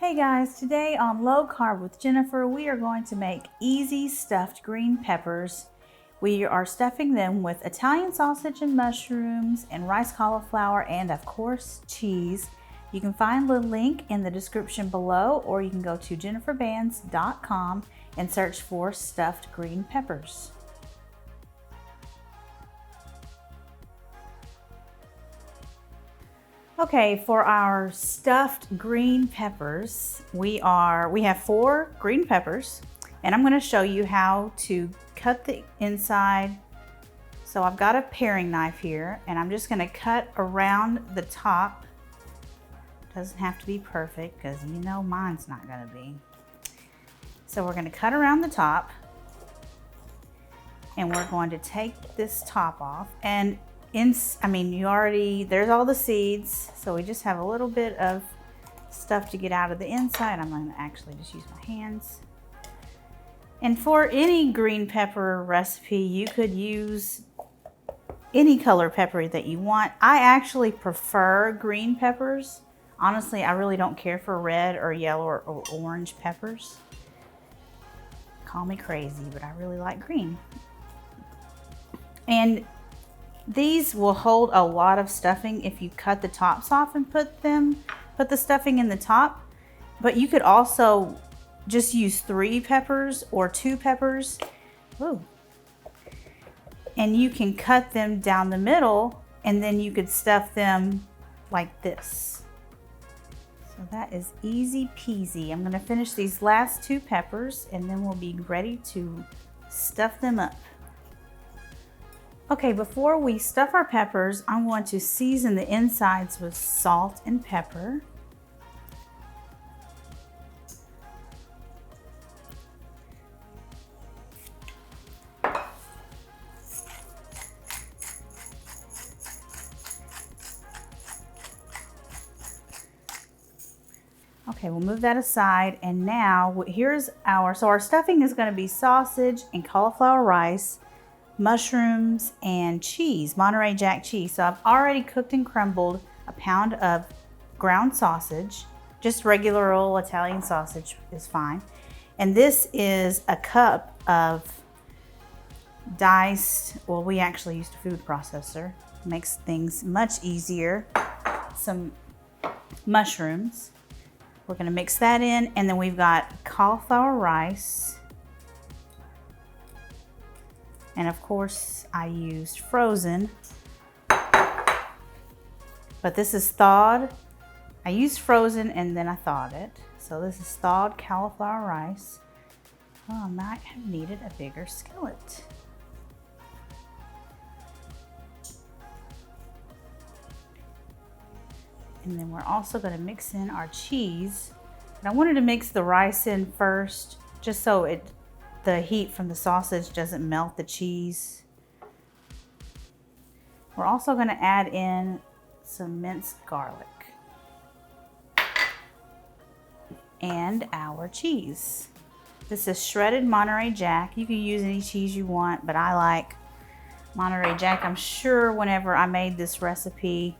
Hey guys, today on Low Carb with Jennifer, we are going to make easy stuffed green peppers. We are stuffing them with Italian sausage and mushrooms and rice cauliflower and of course cheese. You can find the link in the description below, or you can go to jenniferbands.com and search for stuffed green peppers. Okay, for our stuffed green peppers, we have 4 green peppers, and I'm going to show you how to cut the inside. So I've got a paring knife here, and I'm just going to cut around the top. Doesn't have to be perfect because you know mine's not going to be. So we're going to cut around the top, and we're going to take this top off. And there's all the seeds, so we just have a little bit of stuff to get out of the inside. I'm going to actually just use my hands. And for any green pepper recipe, you could use any color pepper that you want. I actually prefer green peppers. Honestly, I really don't care for red or yellow or orange peppers. Call me crazy, but I really like green. And these will hold a lot of stuffing if you cut the tops off and put the stuffing in the top. But you could also just use 3 peppers or 2 peppers. Ooh. And you can cut them down the middle, and then you could stuff them like this. So that is easy peasy. I'm gonna finish these last 2 peppers, and then we'll be ready to stuff them up. Okay, before we stuff our peppers, I'm going to season the insides with salt and pepper. Okay, we'll move that aside, and now here's our stuffing is going to be sausage and cauliflower rice, mushrooms, and cheese, Monterey Jack cheese. So I've already cooked and crumbled a pound of ground sausage. Just regular old Italian sausage is fine. And this is a cup of diced, well, we actually used a food processor. Makes things much easier. Some mushrooms. We're gonna mix that in, and then we've got cauliflower rice. And of course, I used frozen, but this is thawed. I used frozen and then I thawed it. So this is thawed cauliflower rice. Oh, I might have needed a bigger skillet. And then we're also gonna mix in our cheese. And I wanted to mix the rice in first, just so the heat from the sausage doesn't melt the cheese. We're also going to add in some minced garlic and our cheese. This is shredded Monterey Jack. You can use any cheese you want, but I like Monterey Jack. I'm sure whenever I made this recipe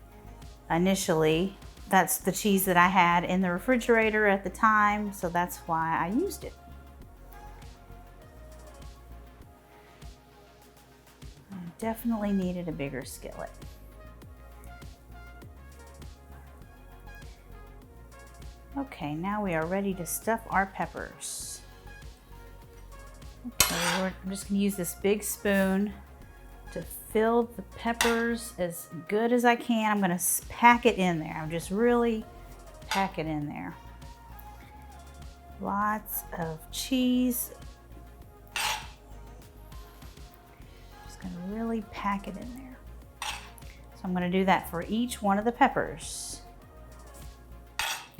initially, that's the cheese that I had in the refrigerator at the time, so that's why I used it. Definitely needed a bigger skillet. Okay, now we are ready to stuff our peppers. Okay, I'm just gonna use this big spoon to fill the peppers as good as I can. I'm gonna pack it in there. I'm just really pack it in there. Lots of cheese. Gonna really pack it in there. So I'm gonna do that for each one of the peppers.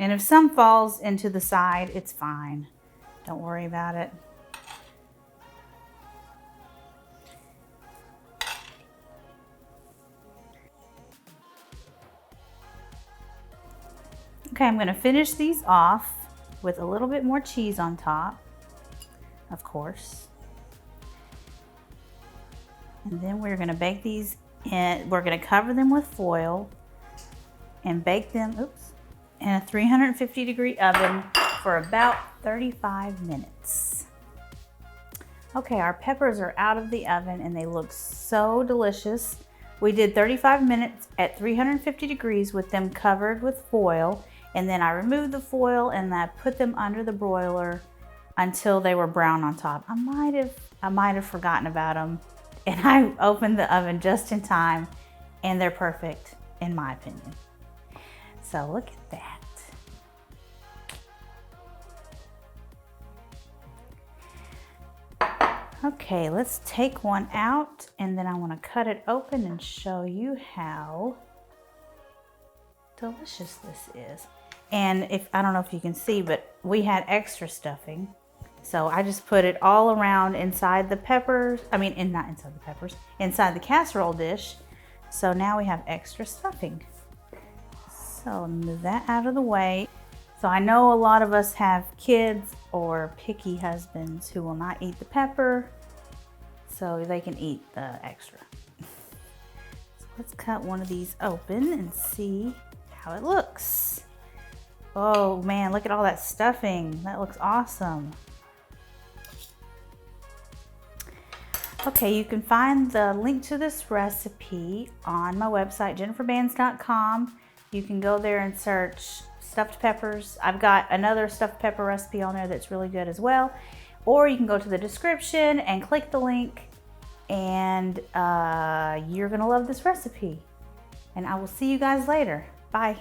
And if some falls into the side, it's fine. Don't worry about it. Okay, I'm gonna finish these off with a little bit more cheese on top, of course. And then we're gonna bake these in, we're gonna cover them with foil and bake them, oops, in a 350-degree oven for about 35 minutes. Okay, our peppers are out of the oven and they look so delicious. We did 35 minutes at 350 degrees with them covered with foil, and then I removed the foil and I put them under the broiler until they were brown on top. I might have forgotten about them, and I opened the oven just in time, and they're perfect in my opinion. So look at that. Okay, let's take one out, and then I want to cut it open and show you how delicious this is. And I don't know if you can see, but we had extra stuffing. So I just put it all around inside the peppers. Not inside the peppers, inside the casserole dish. So now we have extra stuffing. So let me move that out of the way. So I know a lot of us have kids or picky husbands who will not eat the pepper, so they can eat the extra. So let's cut one of these open and see how it looks. Oh man, look at all that stuffing. That looks awesome. Okay, you can find the link to this recipe on my website, jenniferbands.com. You can go there and search stuffed peppers. I've got another stuffed pepper recipe on there that's really good as well. Or you can go to the description and click the link, and you're gonna love this recipe. And I will see you guys later. Bye.